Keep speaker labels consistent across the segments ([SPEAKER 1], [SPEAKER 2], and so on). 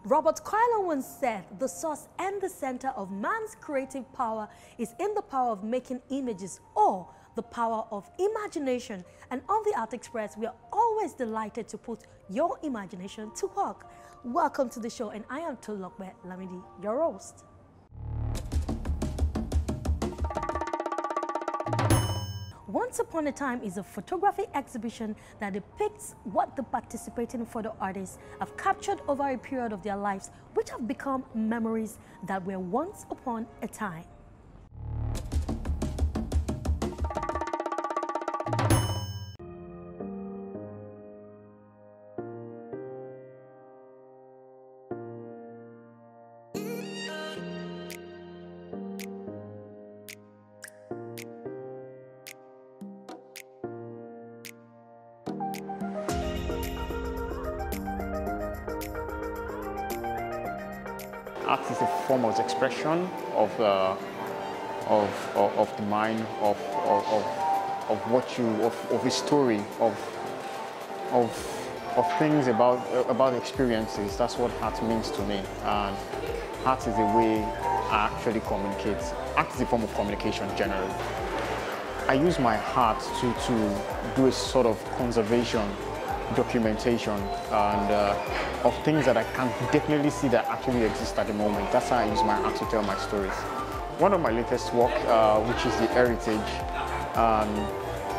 [SPEAKER 1] Robert Coyle once said, the source and the center of man's creative power is in the power of making images or the power of imagination. And on the Art Express, we are always delighted to put your imagination to work. Welcome to the show, and I am Tolokbe Lamidi, your host. Once Upon a Time is a photography exhibition that depicts what the participating photo artists have captured over a period of their lives, which have become memories that were once upon a time.
[SPEAKER 2] Art is a form of expression of the mind, of a story, of things about experiences. That's what art means to me. And art is a way I actually communicate. Art is a form of communication generally. I use my art to do a sort of conservation, documentation, and of things that I can definitely see that actually exist at the moment. That's how I use my art to tell my stories. One of my latest work, which is the Heritage,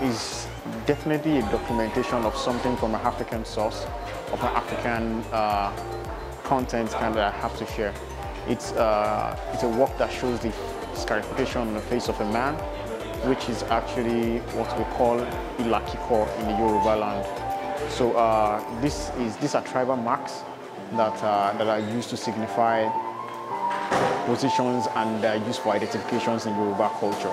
[SPEAKER 2] is definitely a documentation of something from an African source, of an African content that I have to share. It's a work that shows the scarification on the face of a man, which is actually what we call Ilakiko in the Yoruba land. So these are tribal marks that are used to signify positions and used for identifications in Yoruba culture.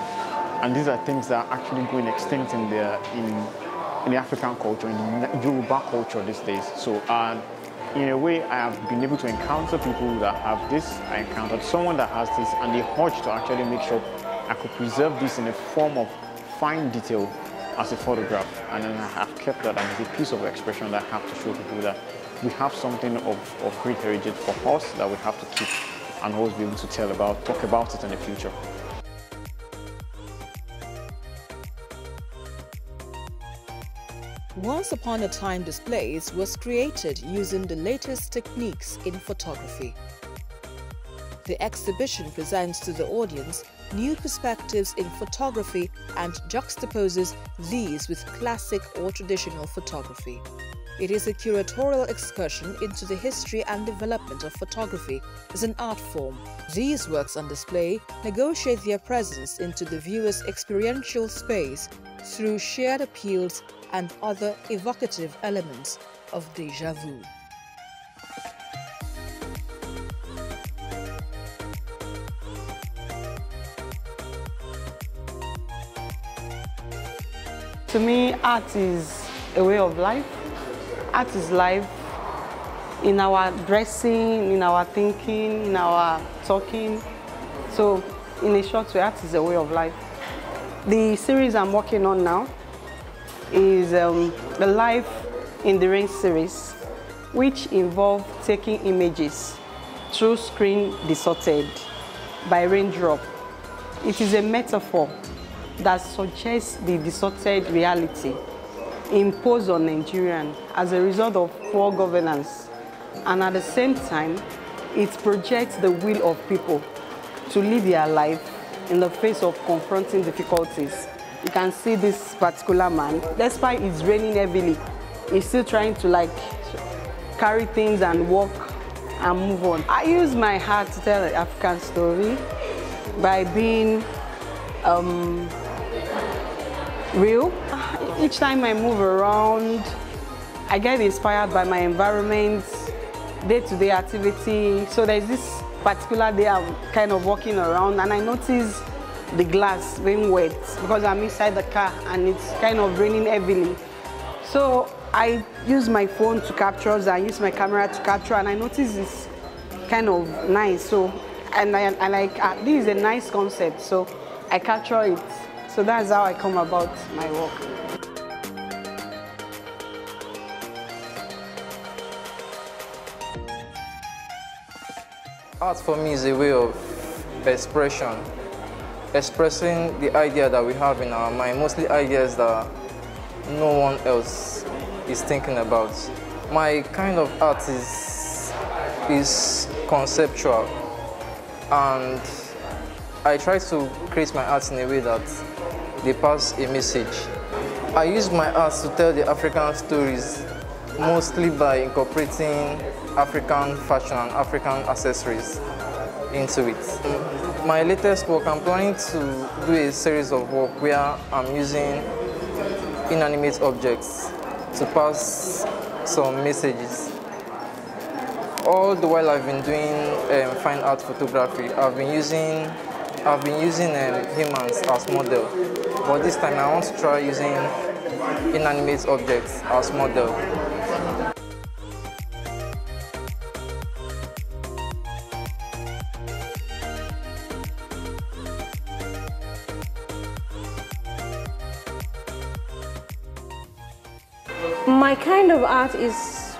[SPEAKER 2] And these are things that are actually going extinct in the African culture, in the Yoruba culture these days. So in a way, I have been able to encounter people that have this. I encountered someone that has this, and the urge to actually make sure I could preserve this in a form of fine detail as a photograph, and then I have kept that, and it's a piece of expression that I have to show people that we have something of great heritage for us that we have to keep and always be able to talk about it in the future.
[SPEAKER 3] Once Upon a Time displays was created using the latest techniques in photography. The exhibition presents to the audience new perspectives in photography and juxtaposes these with classic or traditional photography. It is a curatorial excursion into the history and development of photography as an art form. These works on display negotiate their presence into the viewer's experiential space through shared appeals and other evocative elements of déjà vu.
[SPEAKER 4] To me, art is a way of life. Art is life in our dressing, in our thinking, in our talking. So, in a short way, art is a way of life. The series I'm working on now is the Life in the Rain series, which involves taking images through screen distorted by raindrop. It is a metaphor that suggests the distorted reality imposed on Nigerians as a result of poor governance, and at the same time, it projects the will of people to live their life in the face of confronting difficulties. You can see this particular man, despite it's raining heavily, he's still trying to carry things and walk and move on. I use my heart to tell an African story by being real. Each time I move around, I get inspired by my environment, day-to-day activity. So there's this particular day I'm kind of walking around and I notice the glass being wet because I'm inside the car and it's kind of raining heavily. So I use my phone to capture, I use my camera to capture, and I notice it's kind of nice. So, and I like, this is a nice concept, so I capture it. So that's how I come about my work.
[SPEAKER 5] Art for me is a way of expression, expressing the idea that we have in our mind, mostly ideas that no one else is thinking about. My kind of art is conceptual, and I try to create my art in a way that they pass a message. I use my art to tell the African stories, mostly by incorporating African fashion and African accessories into it. My latest work, I'm planning to do a series of work where I'm using inanimate objects to pass some messages. All the while I've been doing fine art photography, I've been using humans as model, but this time I want to try using inanimate objects as model.
[SPEAKER 6] My kind of art is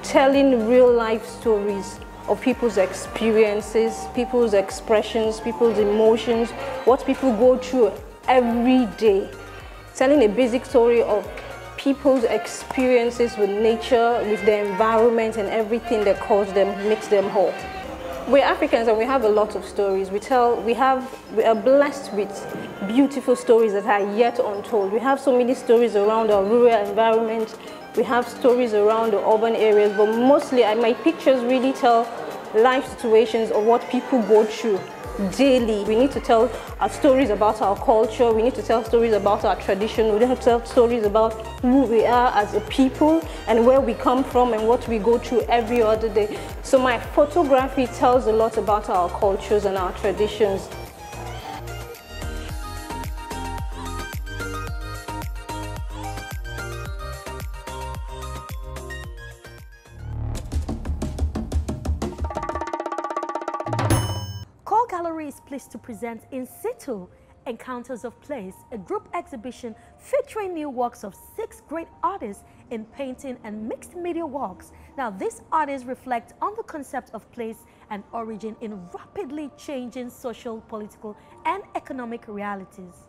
[SPEAKER 6] telling real life stories of people's experiences, people's expressions, people's emotions, what people go through every day. Telling a basic story of people's experiences with nature, with the environment and everything that caused them, makes them whole. We're Africans and we have a lot of stories. We are blessed with beautiful stories that are yet untold. We have so many stories around our rural environment. We have stories around the urban areas, but mostly my pictures really tell life situations of what people go through daily. We need to tell our stories about our culture. We need to tell stories about our tradition. We need to tell stories about who we are as a people and where we come from and what we go through every other day. So my photography tells a lot about our cultures and our traditions.
[SPEAKER 1] Gallery is pleased to present In Situ, Encounters of Place, a group exhibition featuring new works of 6 great artists in painting and mixed media works. Now, these artists reflect on the concept of place and origin in rapidly changing social, political, and economic realities.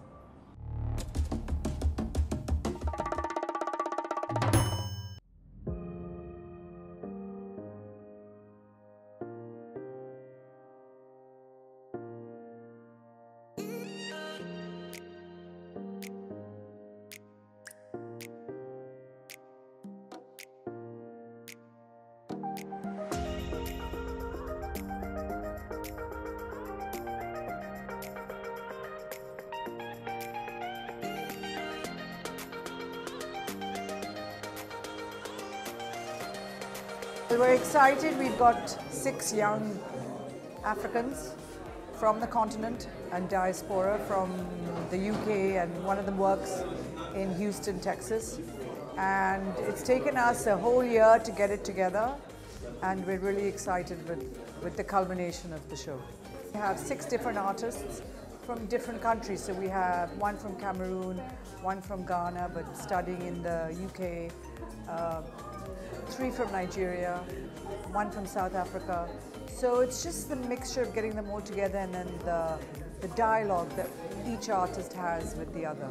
[SPEAKER 7] We're excited. We've got 6 young Africans from the continent and diaspora from the UK, and one of them works in Houston, Texas. And it's taken us a whole year to get it together, and we're really excited with the culmination of the show. We have 6 different artists from different countries. So we have one from Cameroon, one from Ghana, but studying in the UK, 3 from Nigeria, 1 from South Africa. So it's just the mixture of getting them all together, and then the dialogue that each artist has with the other.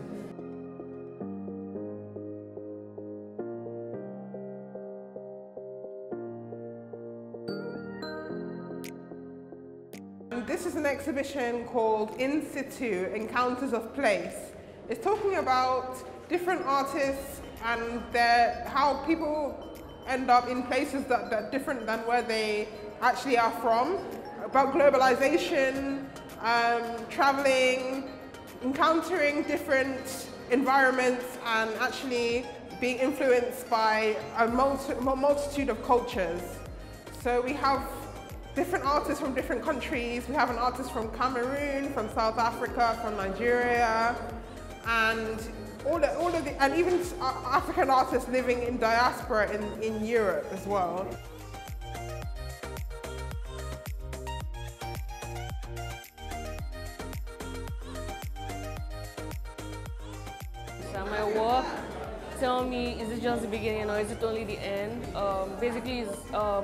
[SPEAKER 8] This is an exhibition called In Situ, Encounters of Place. It's talking about different artists and how people end up in places that are different than where they actually are from, about globalization, traveling, encountering different environments, and actually being influenced by a multitude of cultures. So we have different artists from different countries. We have an artist from Cameroon, from South Africa, from Nigeria, and and even African artists living in diaspora in Europe as well.
[SPEAKER 6] So my work
[SPEAKER 9] tell me, is it just the beginning or is it only the end? Basically, it's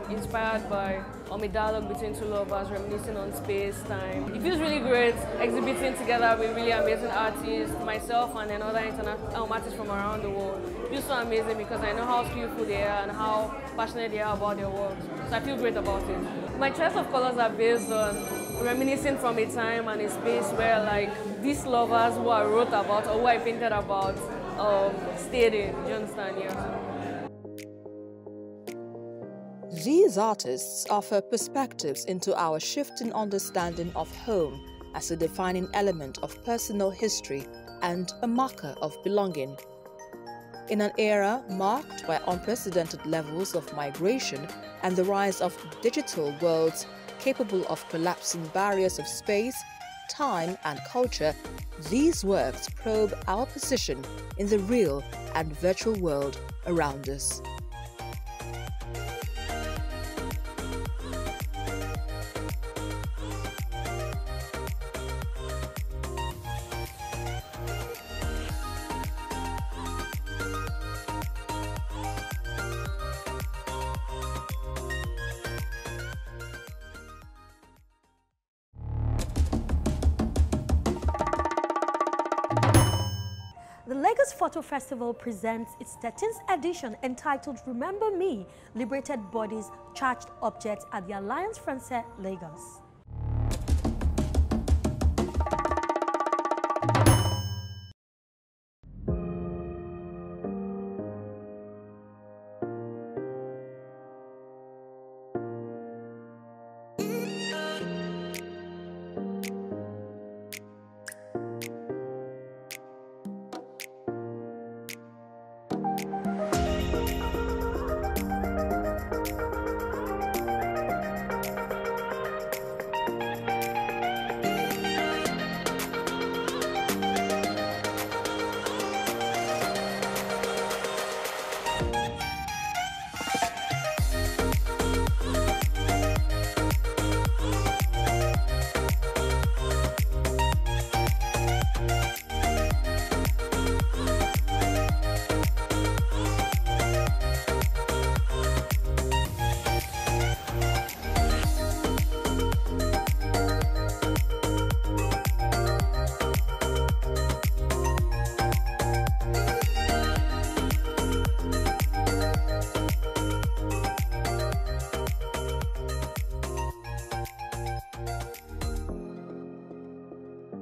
[SPEAKER 9] inspired by a dialogue between two lovers reminiscing on space, time. It feels really great exhibiting together with really amazing artists, myself and another international artists from around the world. It feels so amazing because I know how skillful they are and how passionate they are about their work. So I feel great about it. My choice of colors are based on reminiscing from a time and a space where like these lovers who I wrote about or who I painted about stayed in. Do you understand? Yeah.
[SPEAKER 3] These artists offer perspectives into our shifting understanding of home as a defining element of personal history and a marker of belonging. In an era marked by unprecedented levels of migration and the rise of digital worlds capable of collapsing barriers of space, time, and culture, these works probe our position in the real and virtual world around us.
[SPEAKER 1] The Lagos Photo Festival presents its 13th edition entitled Remember Me, Liberated Bodies, Charged Objects at the Alliance Francaise, Lagos.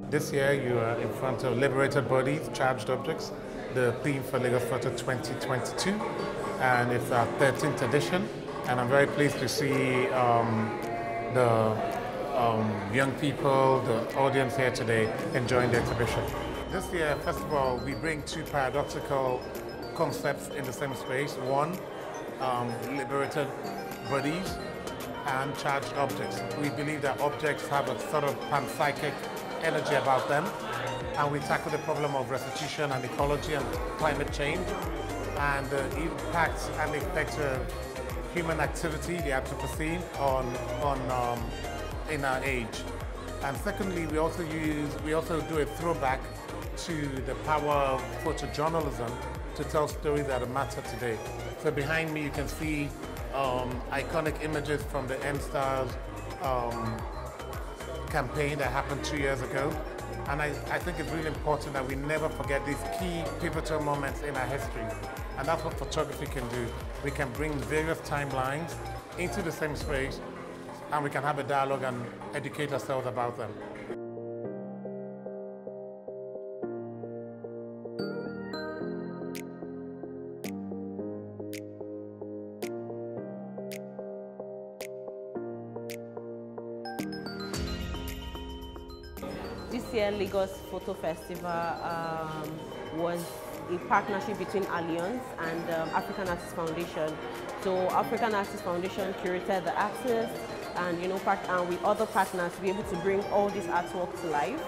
[SPEAKER 10] This year you are in front of Liberated Bodies, Charged Objects, the theme for Lagos Photo 2022, and it's our 13th edition, and I'm very pleased to see the young people, the audience here today enjoying the exhibition. This year, first of all, we bring two paradoxical concepts in the same space. One, liberated bodies and charged objects. We believe that objects have a sort of panpsychic energy about them, and we tackle the problem of restitution and ecology and climate change and the impacts and effects of human activity, the Anthropocene, in our age. And secondly, we also do a throwback to the power of photojournalism to tell stories that matter today. So behind me you can see iconic images from the End Stars campaign that happened 2 years ago. And I think it's really important that we never forget these key pivotal moments in our history. And that's what photography can do. We can bring various timelines into the same space, and we can have a dialogue and educate ourselves about them.
[SPEAKER 11] This year, Lagos Photo Festival was a partnership between Alliance and African Artists Foundation. So African Artists Foundation curated the artists and and with other partners to be able to bring all this artwork to life.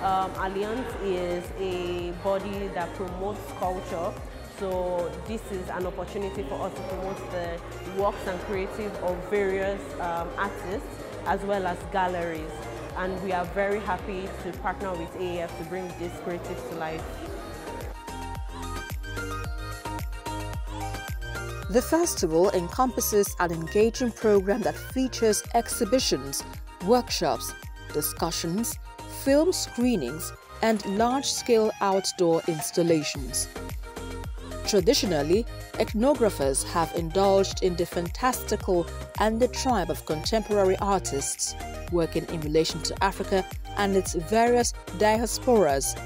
[SPEAKER 11] Alliance is a body that promotes culture. So this is an opportunity for us to promote the works and creatives of various artists as well as galleries. And we are very happy to partner with AAF to bring these creatives to life.
[SPEAKER 3] The festival encompasses an engaging program that features exhibitions, workshops, discussions, film screenings, and large-scale outdoor installations. Traditionally, ethnographers have indulged in the fantastical and the tribe of contemporary artists working in relation to Africa and its various diasporas,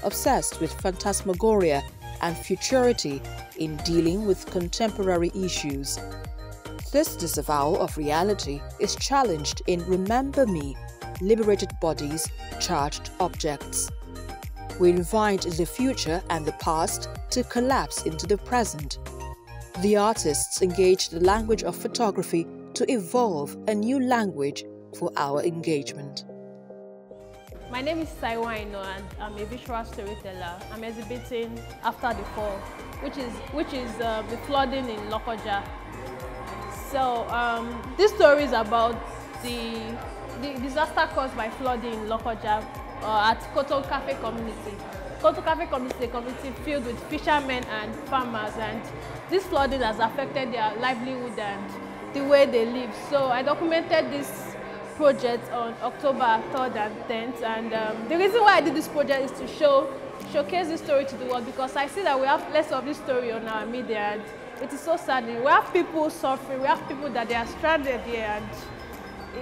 [SPEAKER 3] obsessed with phantasmagoria and futurity in dealing with contemporary issues. This disavowal of reality is challenged in Remember Me, Liberated Bodies, Charged Objects. We invite the future and the past to collapse into the present. The artists engage the language of photography to evolve a new language for our engagement.
[SPEAKER 12] My name is Saiwa Ino and I'm a visual storyteller. I'm exhibiting After the Fall, which is the flooding in Lokoja. So this story is about the disaster caused by flooding in Lokoja at Koto Cafe community. Koto Cafe community is a community filled with fishermen and farmers, and this flooding has affected their livelihood and the way they live. So I documented this project on October 3rd and 10th, and the reason why I did this project is to showcase this story to the world, because I see that we have less of this story on our media, and it is so saddening. We have people suffering, we have people that they are stranded here, and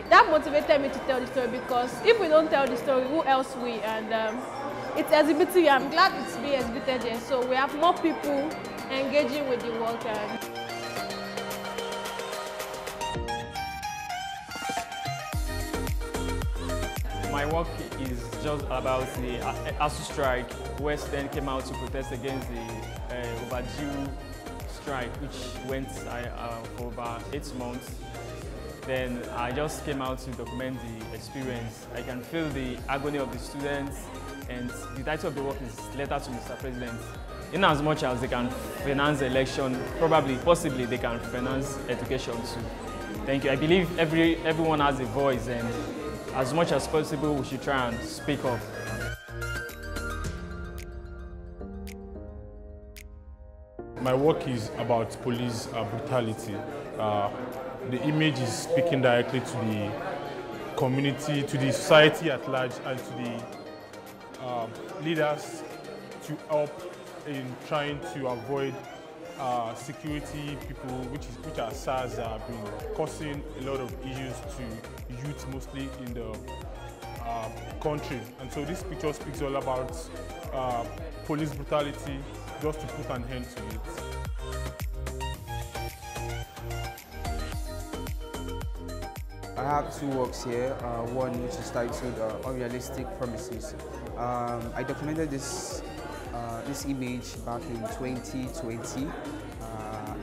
[SPEAKER 12] that motivated me to tell the story, because if we don't tell the story, who else will? And it's exhibiting. I'm glad it's being exhibited here, so we have more people engaging with the work.
[SPEAKER 13] My work is just about the ASU strike, where students came out to protest against the overdue strike, which went for about 8 months. Then I just came out to document the experience. I can feel the agony of the students, and the title of the work is Letter to Mr. President. In as much as they can finance the election, possibly they can finance education too. Thank you. I believe everyone has a voice, and as much as possible we should try and speak up.
[SPEAKER 14] My work is about police brutality. The image is speaking directly to the community, to the society at large, and to the leaders to help in trying to avoid security people, which are SARS, have been causing a lot of issues to youth, mostly in the country. And so this picture speaks all about police brutality, just to put an end to it.
[SPEAKER 15] I have 2 works here, one which is titled Unrealistic Promises. I documented this image back in 2020.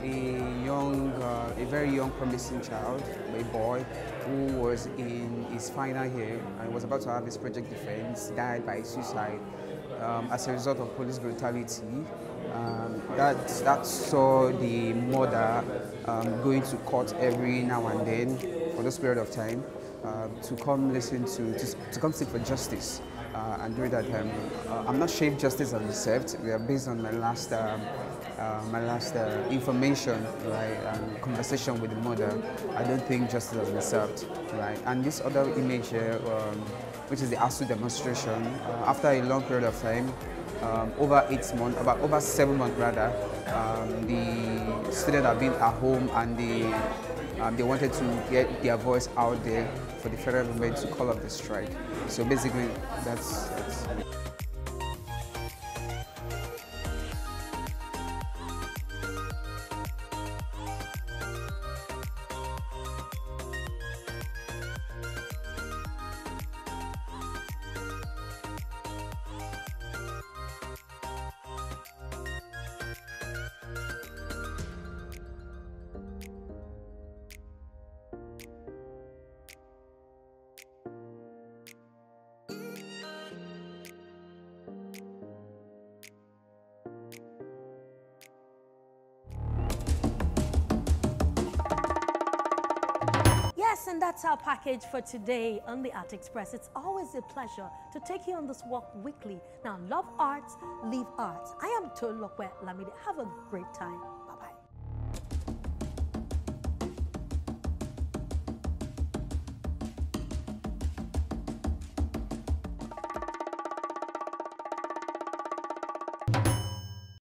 [SPEAKER 15] A very young promising child, a boy who was in his final year and was about to have his project defense, died by suicide as a result of police brutality. That saw the mother going to court every now and then for this period of time to come listen to come seek for justice. And during that time, I'm not sure if justice has been served. Based on my last information, right, and conversation with the mother, I don't think justice has been served, right. And this other image here, which is the ASU demonstration, after a long period of time, over 8 months, over 7 months rather, the students have been at home, and they wanted to get their voice out there for the federal government to call off the strike. So basically, that's
[SPEAKER 1] And that's our package for today on the Art Express. It's always a pleasure to take you on this walk weekly. Now, love arts, live arts. I am Tolokwe Lamide. Have a great time.